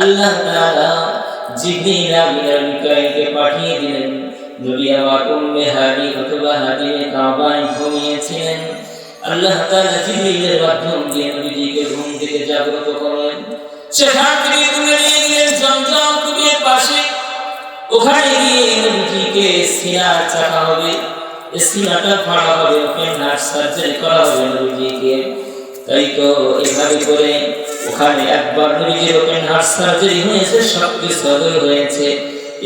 আল্লাহ তাআলা জিবরিল আমিন মিকাঈলকে পাঠিয়ে দিলেন। নবী আমার উম্মে হানি অথবা হাতিমে কাবায় ঘুমিয়েছিলেন। আল্লাহ তাআলা জিবরিলের মাধ্যম দিয়ে নবীজিকে ঘুম থেকে জাগ্রত করলেন। সেখান থেকে তুলে নিয়ে গেলেন জমজম কুপির পাশে। ওখানে গিয়ে নবীজিকে সিনা চাকা হবে, সিনাটা ফাড়া হবে, ওপেন হার্ট সার্জারি করা হবে নবীজিকে। তাই তো এভাবে করে ওখানে একবার নবীজির ওপেন হার্ট সার্জারি হয়েছে, সবকিছু হয়েছে।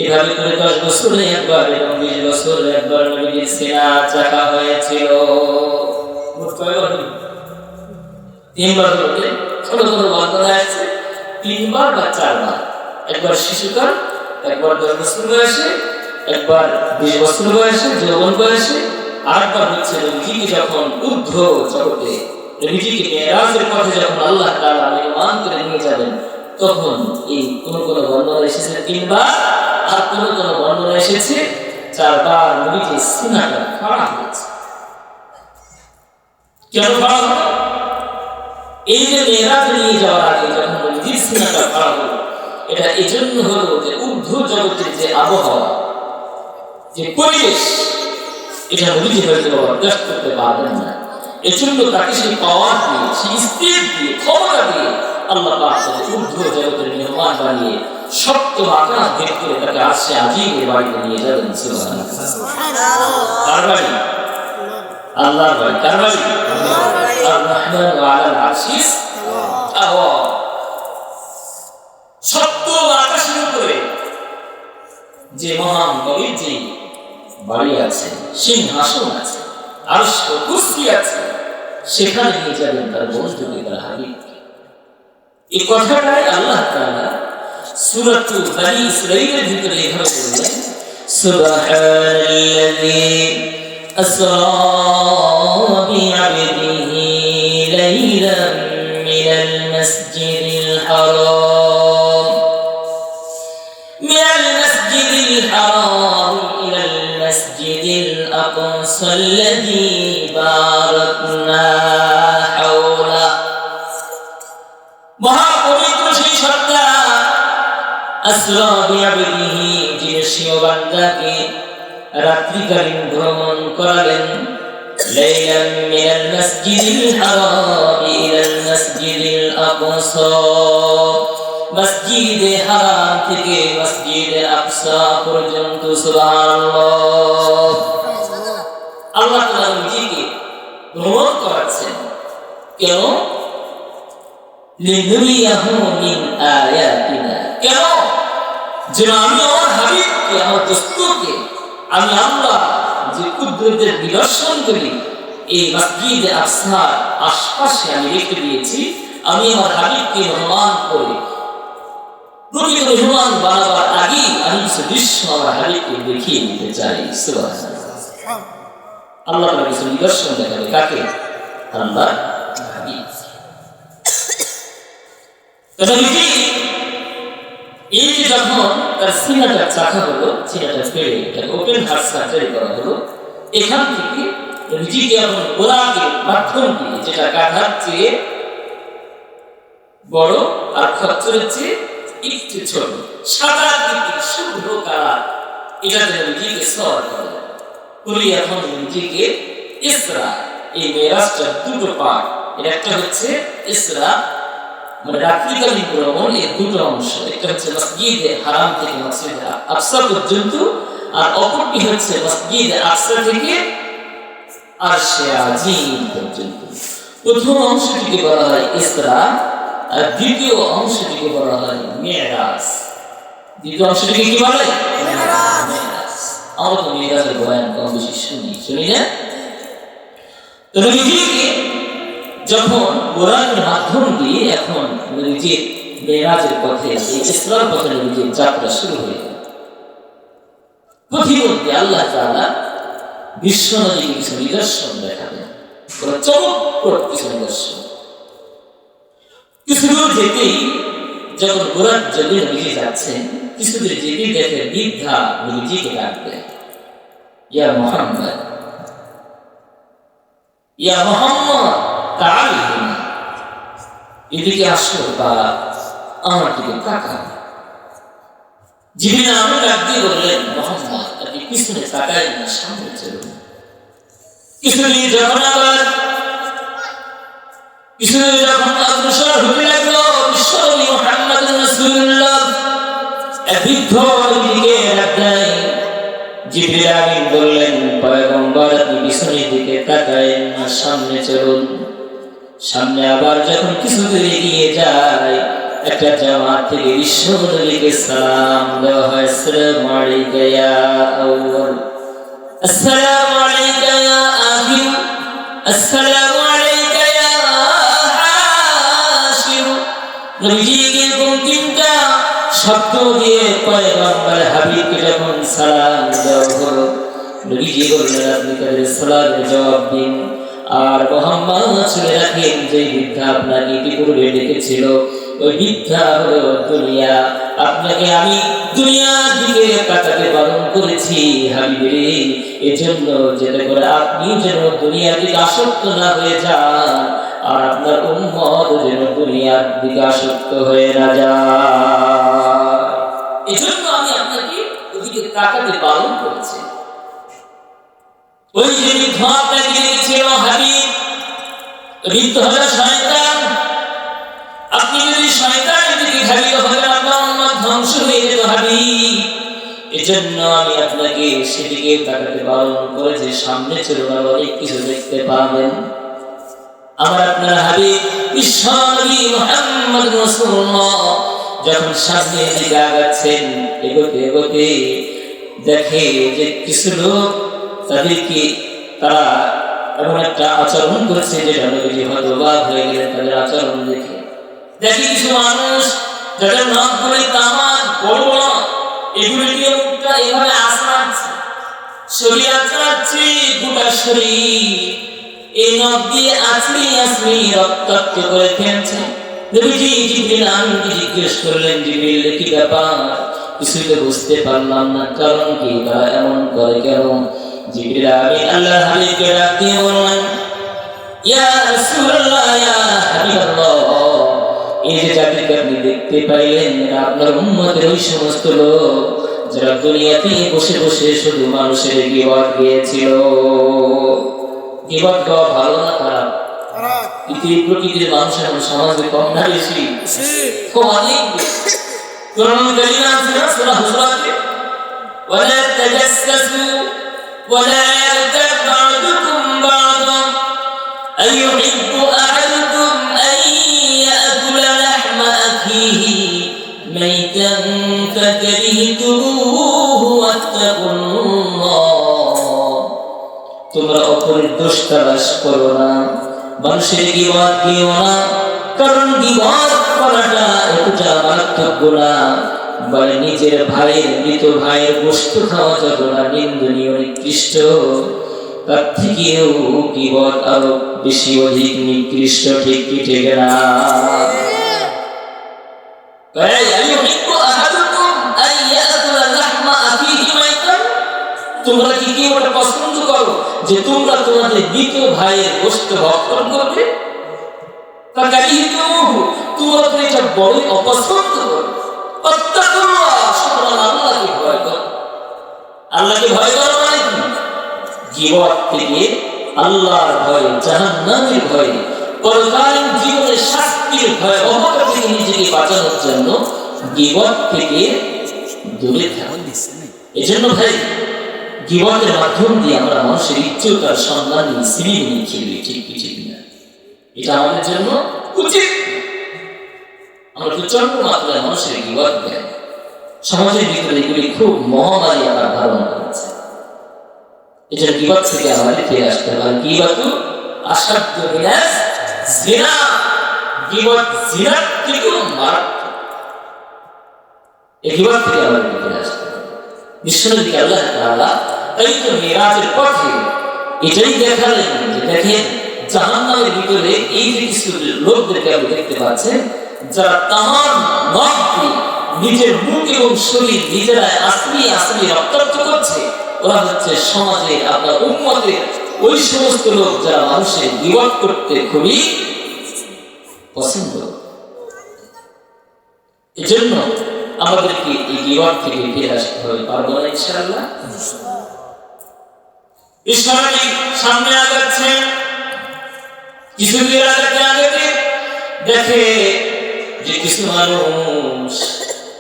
এভাবে করে 10 বছরে একবার এবং 20 বছরে একবার নবীজির সিনা চাকা হয়েছিল। তিনবার হতে ছোট ছোট বর্ণনা আছে, 3 বার বা 4 বার। একবার শিশুকাল, একবার 10 বছর বয়সে, একবার 20 বছর বয়সে, যৌবন বয়সে, আরেকবার হচ্ছে নবীজিকে যখন ঊর্ধ্ব জগতে নবীজিকে মেরাজের পথে যখন আল্লাহ তাআলা মেহমান করে নিয়ে যাবেন, তখন এই কোন কোন বর্ণনা এসেছে 3 বার, আর কোন কোন বর্ণনা এসেছে 4 বার নবীজির সিনাটা ফাড়া হয়েছে। কেন ফাড়া হলো? এই যে মেরাজ নিয়ে যাওয়ার আগে যখন নবীজির সিনাটা ফাড়া হলো, এটা এজন্য হলো যে ঊর্ধ্ব জগতের যে আবহাওয়া, যে পরিবেশ, এটা নবীজি হয়তো অভ্যাস করতে পারবেন না। এজন্য তাকে সেই পাওয়ার দিয়ে, সেই স্পিড দিয়ে, ক্ষমতা দিয়ে আল্লাহ পাক তাকে ঊর্ধ্ব জগতের মেহমান বানিয়ে সপ্তম আকাশ ভেদ করে তাকে আরশে আজিমের বাড়িতে নিয়ে যাবেন। সুবহানাল্লাহ। কার বাড়ি? আল্লাহর বাড়ি। কার বাড়ি? আর-রহমান আলাল আরশি ইসতাওয়া। সপ্তম আকাশের উপরে যে মহান নবীর যে বাড়ি আছে, সিংহাসন আছে, আরশ ও কুরসি আছে, সেখানে নিয়ে যাবেন তার বন্ধুকে, তার হাবিবকে। এই কথাটাই আল্লাহ তাআলা সূরাতুল বনী ইসরাঈলের ভিতরে এভাবে বললেন, সুবহানাল্লাযী আসরা বিআবদিহি লাইলাম মিনাল মাসজিদিল হারাম إلى المسجد الأقصى الذي باركنا حوله। মহাপবিত্র সেই সত্তা আসরা বিআবদিহি, যিনি স্বীয় বান্দাকে রাত্রিকালীন ভ্রমণ করালেন। লাইলাম মিনাল মাসজিদিল হারাম ইলাল মাসজিদিল আকসা, মসজিদে হারাম থেকে মসজিদে আকসা পর্যন্ত। সুবহানাল্লাহ। আল্লাহ তাআলা নিজেকে ভ্রমণ করাচ্ছেন। কেন? লিনুরিয়াহু মিন আয়াতিনা। কেন? যেন আমি আমার হাবিবকে, আমার দোস্তকে, আমি আল্লাহ যে কুদরতের নিদর্শনগুলি এই মসজিদে আকসার আশপাশে আমি রেখে দিয়েছি, আমি আমার হাবিবকে মেহমান করে প্রকৃত মেহমান বানাবার আগেই আমি কিছু দৃশ্য আমার হাবিবকে দেখিয়ে দিতে চাই। সুবহানাল্লাহ। আল্লাহ তাআলা কিছু নিদর্শন দেখাবে কাকে? আল্লাহ হাবিব। এই যে যখন তার সিনাটা চাকা হলো, সিনাটা ফেড়ে ওপেন হার্ট সার্জারি করা হলো, এখান থেকে নিজেকে এখন গোলাপের মাধ্যম দিয়ে, যেটা গাধার চেয়ে বড় আর খচ্চরের চেয়ে একটু ছোট, সাদা দিকে শুভ্র কালার, এটা নিজেকে সর করে এখন নিজেকে ইসরা, এই মেরাজটা দুটো পার্ট। এর একটা হচ্ছে ইসরা মানে রাত্রিকালীন ভ্রমণ, এর দুটো অংশ। একটা হচ্ছে মসজিদে হারাম থেকে মসজিদে আকসা পর্যন্ত, আর অপরটি হচ্ছে মসজিদে আকসা থেকে আরশে আজিম পর্যন্ত। প্রথম অংশটিকে বলা হয় ইসরা, আর দ্বিতীয় অংশটিকে বলা হয় মেরাজ। দ্বিতীয় অংশটিকে কি বলে? মেরাজ। আমরা তো মেরাজের বয়ান কম বেশি শুনি না? তো নিজেকে যখন কোরআনের মাধ্যম দিয়ে এখন নিজের মেরাজের পথে, ইসরার পথে নিজের যাত্রা শুরু হয়ে গেল। প্রতিমধ্যে আল্লাহ তাআলা বিশ্বনবীকে কিছু নিদর্শন দেখাবেন, চমৎকার কিছু নিদর্শন। কিছু দূর যেতেই যখন গোরার জমি নিজে যাচ্ছেন, কিছু দূর যেতেই দেখে বৃদ্ধা নিজেকে ডাকবে, ইয়া মুহাম্মদ, ইয়া মুহাম্মদ তাআল, এদিকে আসো। বা আমার দিকে তাকান। জিবরিল আমিন ডাক দিয়ে বললেন, মুহাম্মদ আপনি পিছনে তাকাবেন না, সামনে চলুন। কিছুদিন যখন অগ্রসর হতে লাগলো, বিশ্বনবী মুহাম্মদ রাসূলুল্লাহ বৃদ্ধ দিকে ডাক দেয়। জিবরিল আমিন বললেন, পয়গম্বর আপনি পিছনের দিকে তাকাবেন না, সামনে চলুন। সামনে আবার যখন কিছু দূর এগিয়ে যায়, একটা জামাত থেকে বিশ্বনবীকে সালাম দেওয়া হয়, আসসালামু আলাইকা ইয়া আউয়াল, আসসালামু আলাইকা ইয়া আখির, আসসালামু আলাইকা ইয়া হাশির। নবীজিকে তিনটা শব্দ দিয়ে পয়গম্বর হাবিবকে যখন সালাম দেওয়া হলো, নবীজি বললেন আপনি তাদের সালামের জবাব দিন। আর মুহাম্মদ শুনে রাখেন যে বৃদ্ধা আপনাকে ইতিপূর্বে ডেকেছিল, ওই বৃদ্ধা হলো দুনিয়া। আপনাকে আমি দুনিয়ার দিকে তাকাতে বারণ করেছি হাবিবে, এজন্য যেটা করে আপনি যেন দুনিয়ার দিকে আসক্ত না হয়ে যান, আর আপনার উম্মত যেন দুনিয়ার দিকে আসক্ত হয়ে না যায়, এজন্য আমি আপনাকে ওদিকে তাকাতে বারণ করেছি। ওই যে বৃদ্ধ আপনাকে ডেকেছিল হাবিব, বৃদ্ধ হলো শয়তান। আপনি যদি শয়তানের দিকে ধাবিত হলেন, আপনার উম্মত ধ্বংস হয়ে যেত হাবিব। এজন্য আমি আপনাকে সেদিকে তাকাতে বারণ করেছি। সামনে চলুন, অনেক কিছু দেখতে পাবেন। আমার আপনার হাবিব বিশ্বনবী মুহাম্মদ রাসূলুল্লাহ যখন সামনের দিকে আগাচ্ছেন, এগোতে এগোতে দেখে যে কিছু লোক তারা এমন একটা আচরণ করছে যেটা নবীজি হতবাক হয়ে গেলেন তাদের আচরণ দেখে। দেখি কিছু মানুষ যাদের নখগুলি তামাক বড় বড়, এগুলি দিয়ে মুখটা এভাবে আঁচড়াচ্ছে, শরীর আঁচড়াচ্ছে, গোটা শরীর এই নখ দিয়ে আঁচড়ি আঁচড়ি রক্তাক্ত করে ফেলছে। নবীজি জিবরিল আমিনকে জিজ্ঞেস করলেন, জিবরিল কি ব্যাপার? কিছুই তো বুঝতে পারলাম না, কারণ কি তারা এমন করে কেন? জিবরিল আমিন আল্লাহর হাবিবকে ডাক দিয়ে বললেন, ইয়া রাসূলুল্লাহ, ইয়া হাবিবাল্লাহ, এই যে জাতিকে আপনি দেখতে পাইলেন, এরা আপনার উম্মতের ওই সমস্ত লোক যারা দুনিয়াতে বসে বসে শুধু মানুষের গীবত গেয়েছিল। গীবত গাওয়া ভালো না খারাপ? পৃথিবীর প্রকৃতির মানুষ এখন সমাজে কম না বেশি? খুব অনেক বেশি। কোরআন কারীমে আছে না সূরা হুজুরাতে, ওয়ালা তাজাসসু ওয়ালা ইয়াগতাব বা'দুকুম বা'দান আইয়ুহিব্বু আহাদুকুম আন ইয়াকুলা লাহমা আখিহি মাইতান ফাকারিহতুমুহু ওয়াত্তাকুল্লাহ। তোমরা অপরের দোষ তালাশ করো না, মানুষের গীবত দিও না, কারণ গীবত করাটা একটা মারাত্মক গুনাহ। বলে নিজের ভাইয়ের মৃত ভাইয়ের গোশত খাওয়া যত না নিন্দনীয় নিকৃষ্ট, তার থেকেও গীবত আরো বেশি অধিক নিকৃষ্ট। ঠিক কি ঠিক না? তোমরা কি কেউ ওটা পছন্দ করো যে তোমরা তোমাদের মৃত ভাইয়ের গোশত ভক্ষণ করবে? তোমরা তো এটা বড়ই অপছন্দ করো। আল্লাহকে ভয় করো মানে কি? গীবত থেকে আল্লাহর ভয়, জাহান্নামের ভয়, পরকালীন জীবনের শাস্তির ভয়, অহংকার থেকে নিজেকে বাঁচানোর জন্য গীবত থেকে দূরে থাকুন। এজন্য ভাই, গীবতের মাধ্যম দিয়ে আমরা মানুষের ইজ্জত আর সম্মান শ্রীনি খেলি। ঠিক কি ঠিক না? এটা আমাদের জন্য উচিত। আমরা প্রচন্ড মাত্রায় মানুষের গীবত দেয়। সমাজের ভিতরে এগুলি খুব মহামারী আকার ধারণ করেছে। এটা গীবত থেকে আমাদের ফিরে আসতে হবে। গীবত আসাধ্য বিনাশ জিনা, গীবত জিনার থেকেও মারাত্মক। এই গীবত থেকে আমাদের ফিরে আসতে হবে। বিশ্বনবীকে আল্লাহ তাআলা তাই তো মিরাজের পথে এটাই দেখালেন যে দেখেন জাহান্নামের ভিতরে এই যে কিছু লোকদেরকে আপনি দেখতে পাচ্ছেন, যারা তামাম নখ দিয়ে নিজের মুখ এবং শরীর নিজেরাই আশ্রিয়ে আশ্রিয়ে রক্তাক্ত করছে, ওরা হচ্ছে সমাজে আপনার উম্মতের ওই সমস্ত লোক যারা মানুষের গীবত করতে খুবই পছন্দ। এজন্য আমাদেরকে এই গিবত থেকে ফিরে আসতে হবে, পারবো না ইনশাআল্লাহ। ঈশ্বরী সামনে আগাচ্ছে, কিছুদিন আগে দেখে যে কিছু মানুষ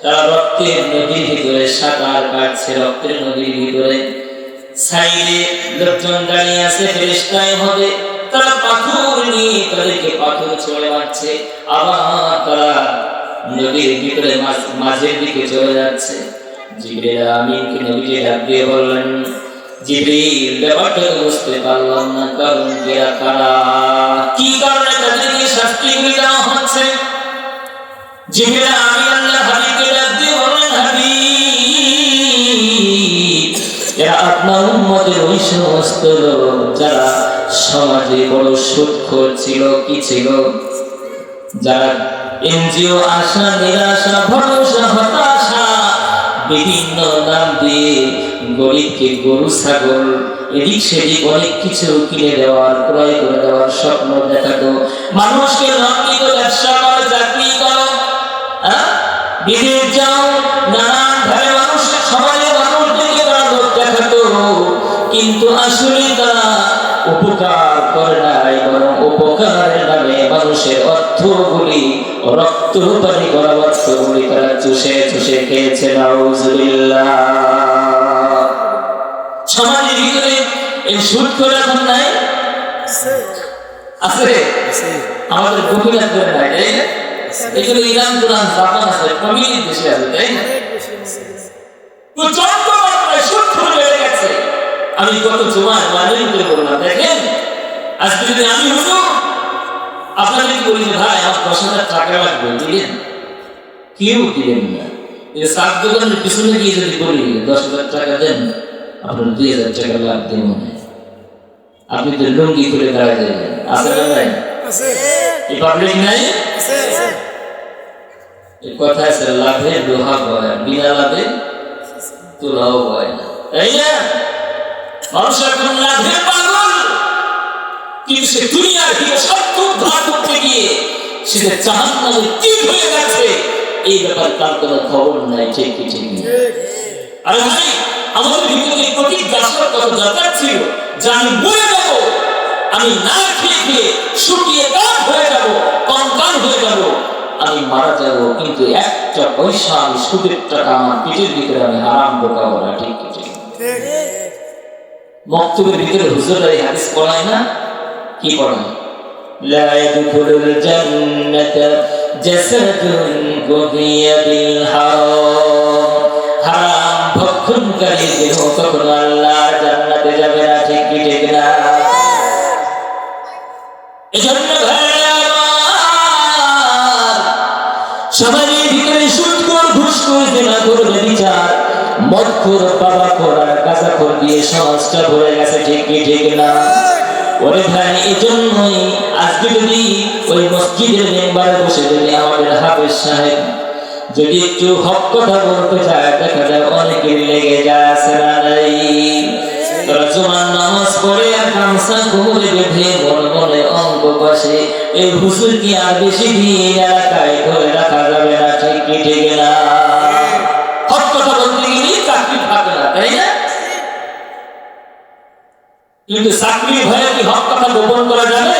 তারা রক্তের নদীর ভিতরে সাঁতার কাটছে, রক্তের নদীর ভিতরে সাইডে লোকজন দাঁড়িয়ে আছে, ফেরেশতায় হবে, তারা পাথর নিয়ে তাদেরকে পাথর ছুঁড়ে মারছে, আবার তারা নদীর ভিতরে মাঝের দিকে চলে যাচ্ছে। জিবরিল আমিনকে নবীজি ডাক দিয়ে বললেন, জিবরিল ব্যাপারটা তো বুঝতে পারলাম না, কারণ কারা, কি কারণে তাদেরকে শাস্তি দেওয়া হচ্ছে? জিবরিল আমিন আল্লাহ হাবিবকে ডাক দিয়ে বললেন, হাবিব, এরা আপনার উম্মতের ওই সমস্ত লোক যারা সমাজে বড় সুদখোর ছিল, কি ছিল, যারা এনজিও আশা, নিরাশা, ভরসা, হতাশা বিভিন্ন নাম দিয়ে গরিবকে গরু ছাগল এদিক সেদিক অনেক কিছু কিনে দেওয়ার, ক্রয় করে দেওয়ার স্বপ্ন দেখাতো, মানুষকে নকলি ব্যবসা করো, চাকরি করো, বিদেশ যাও, নানান ভাবে মানুষ সমাজে মানুষদেরকে তারা লোক দেখাতো, কিন্তু আসলে তারা উপকার করে নাই, বরং উপকারের নামে মানুষের অর্থগুলি, রক্ত পানি করা অর্থগুলি তারা চুষে চুষে খেয়েছে। নাউজুবিল্লাহ। সমাজের ভিতরে এই সুদ করে এখন নাই, আছে আমাদের গোপীনাথের নাই, তাই না? এগুলো ইরান, তুরান, জাপান আছে, কমিউনিস্ট দেশে আছে, তাই না? প্রচন্ড মাত্রায় সুদ হয়ে গেছে। আমি কত জমায় মানের করে বললাম, দেখেন আজকে যদি আমি হতো আপনাদের বলি যে ভাই আমার 10,000 টাকা লাগবে, দিলেন? কেউ দিলেন না। সাত দোকানের পিছনে গিয়ে যদি বলি 10,000 টাকা দেন, আপনার 2,000 টাকা লাগবে মনে হয়, আপনি তো লুঙ্গি করে দাঁড়ায় যাবেন। আছে না ভাই? এই পাবলিক নাই? এই কথা আছে, লাভে লোহা বয়, বিনা লাভে তুলাও বয় না, তাই না? মানুষ এখন লাভের পাগল, কিন্তু সে দুনিয়ার দিকে সত্য উদ্ধার করতে গিয়ে সে জাহান্নামে তীর হয়ে গেছে, এই ব্যাপারে তার কোনো খবর নাই। ঠিক কি ঠিক নেই? আরে ভাই, আমাদের ভিতরে প্রতিজ্ঞার কত দরকার ছিল যে আমি মরে যাব, আমি না খেয়ে খেয়ে শুকিয়ে কাঠ হয়ে যাব, কঙ্কাল হয়ে যাব, আমি মারা যাব, কিন্তু একটা পয়সা আমি সুদের টাকা আমার পেটের ভিতরে আমি হারাম ঢোকাবো না। ঠিক কি ঠিক? মক্তবের ভিতরে হুজুররা এই হাদিস পড়ায় না? কি পড়ায়? লা ইয়াদখুলুল জান্নাতা জাসাদুন গুদিয়া বিল হারাম, হারাম ভক্ষণকারী দেহ কখনো আল্লাহর জান্নাতে যাবে না। ঠিক কি ঠিক না? এজন্য ভাইরা আমার, সমাজের ভিতরে সুদখোর, ঘুষখোর, জিনাখোর, ব্যভিচার, মদখোর, বাবাখোর আর গাঁজাখোর দিয়ে সমাজটা ভরে গেছে। ঠিক কি ঠিক না? ওরে ভাই, এজন্যই আজকে যদি ওই মসজিদের মেম্বারে বসে যদি আমাদের হাফেজ সাহেব যদি একটু হক কথা বলতে চায়, দেখা যায় অনেকের লেগে যায়, আছে না নাই? তারা জুমার নামাজ পড়ে আর গামছা কোমরে বেঁধে মনে মনে অঙ্ক কষে, এই হুজুর কি আর বেশি দিন এলাকায় ধরে রাখা যাবে না। ঠিক কি ঠিক না? হক কথা বলতে গেলে চাকরি থাকে না, তাই না? কিন্তু চাকরি ভয়ে কি হক কথা গোপন করা যাবে?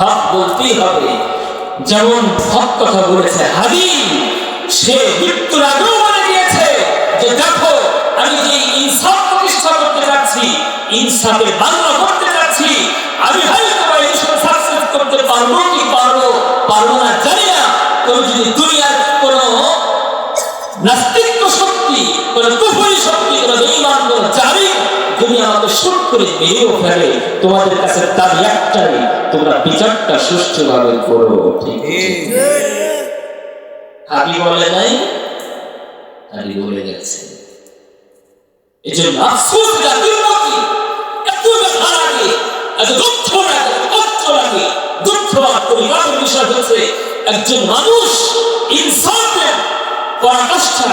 হক বলতেই হবে। যেমন হক কথা বলেছে হাবিব, সে মৃত্যুর আগেও বলে দিয়েছে যে দেখো, আমি যে ইনসাফ প্রতিষ্ঠা করতে যাচ্ছি, ইনসাফের বাংলা করতে যাচ্ছি, আমি হয়তো ইনসাফ সাকসেস করতে পারবো কি পারবো না জানি না। তুমি যদি দুনিয়ার কোনো নাস্তিক শক্তি, কোনো কুফরি শক্তি, কোনো বেঈমান, কোনো জালিম যদি আমাকে শুট করে মেরেও ফেলে, তোমাদের কাছে তার একটাই, তোমরা বিচারটা সুষ্ঠুভাবে করো। ঠিক হাবি বলে নাই, হাবি বলে গেছে। এই জন্য আফসোস জাতির প্রতি এত ব্যথা লাগে, এত দুঃখ লাগে, কষ্ট লাগে। দুঃখ আর পরিবারের বিষয় হচ্ছে একজন মানুষ ইনসাফের পরাকাষ্ঠা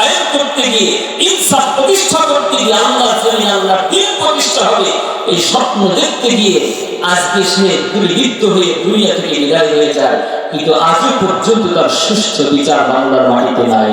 কায়েম করতে গিয়ে, ইনসাফ প্রতিষ্ঠা করতে গিয়ে, আল্লাহর জমিনে আল্লাহর দ্বীন প্রতিষ্ঠা হবে এই স্বপ্ন দেখতে গিয়ে আজকে সে দুর্বৃত্ত হয়ে দুনিয়া থেকে বিদায় হয়ে যায়, কিন্তু আজও পর্যন্ত তার সুষ্ঠু বিচার বাংলার মাটিতে নাই।